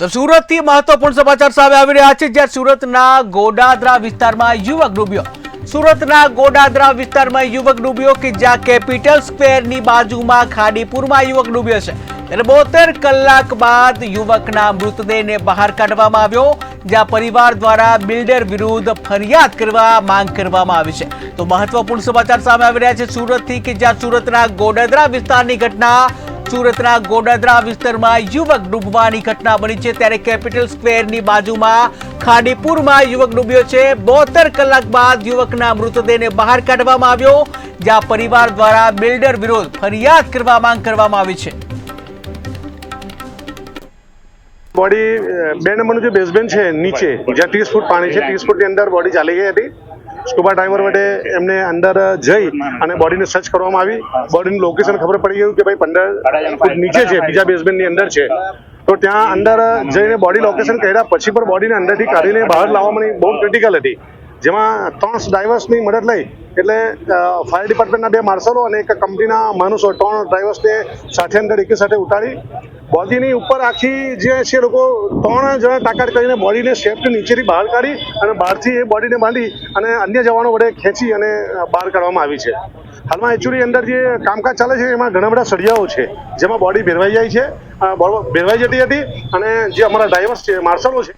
તો સુરતથી મહત્વપૂર્ણ સમાચાર સામે આવી રહ્યા છે, જ્યાં સુરતના ગોડાદરા વિસ્તારમાં યુવક ડૂબ્યો। સુરતના ગોડાદરા વિસ્તારમાં યુવક ડૂબ્યો કે જ્યાં કેપિટલ સ્ક્વેરની બાજુમાં ખાડીપુરમાં યુવક ડૂબ્યો છે। ત્યારે 72 કલાક બાદ યુવકના મૃતદેહને બહાર કાઢવામાં આવ્યો, જ્યાં પરિવાર દ્વારા બિલ્ડર વિરુદ્ધ ફરિયાદ કરવા માંગ કરવામાં આવી છે। તો મહત્વપૂર્ણ સમાચાર સામે આવી રહ્યા છે સુરતથી કે જ્યાં સુરતના ગોડાદરા વિસ્તારની ઘટના, સુરતના ગોડાદરા વિસ્તારમાં યુવક ડૂબવાની ઘટના બની છે। ત્યારે કેપિટલ સ્ક્વેરની બાજુમાં ખાડીપુરમાં યુવક ડૂબ્યો છે। 72 કલાક બાદ યુવકના મૃતદેહને બહાર કાઢવામાં આવ્યો, જ્યાં પરિવાર દ્વારા બિલ્ડર વિરુદ્ધ ફરિયાદ કરવા માંગ કરવામાં આવી છે। બોડી 2 નંબરનું જે બેઝમેન્ટ છે નીચે જ્યાં 30 ફૂટ પાણી છે, 30 ફૂટની અંદર બોડી ચાલી ગઈ હતી। સ્કુબા ડાઈવર વડે એમને અંદર જઈ અને બોડીને સર્ચ કરવામાં આવી। બોડીનું લોકેશન ખબર પડી ગયું કે ભાઈ 15 ફૂટ નીચે છે, બીજા બેઝમેન્ટની અંદર છે। તો ત્યાં અંદર જઈને બોડી લોકેશન કર્યા પછી પણ બોડીને અંદરથી કાઢીને બહાર લાવવાની બહુ ક્રિટિકલ હતી, જેમાં 3 ડ્રાઈવર્સની મદદ લઈ એટલે ફાયર ડિપાર્ટમેન્ટના 2 માર્શલો અને એક કંપનીના માણસો 3 ડ્રાઈવર્સને સાથે અંદર એકી સાથે ઉતારી બોડીની ઉપર આખી જે છે લોકો 3 જણા તાકાત કરીને બોડીને સેફ્ટી નીચેથી બહાર કાઢી અને બહારથી એ બોડીને બાંધી અને અન્ય જવાનો વડે ખેંચી અને બહાર કાઢવામાં આવી છે। હાલમાં એકચ્યુઅલી અંદર જે કામકાજ ચાલે છે એમાં ઘણા બધા સળિયાઓ છે, જેમાં બોડી ભેરવાઈ જાય છે, ભેરવાઈ જતી હતી અને જે અમારા ડ્રાઈવર્સ છે, માર્શલો છે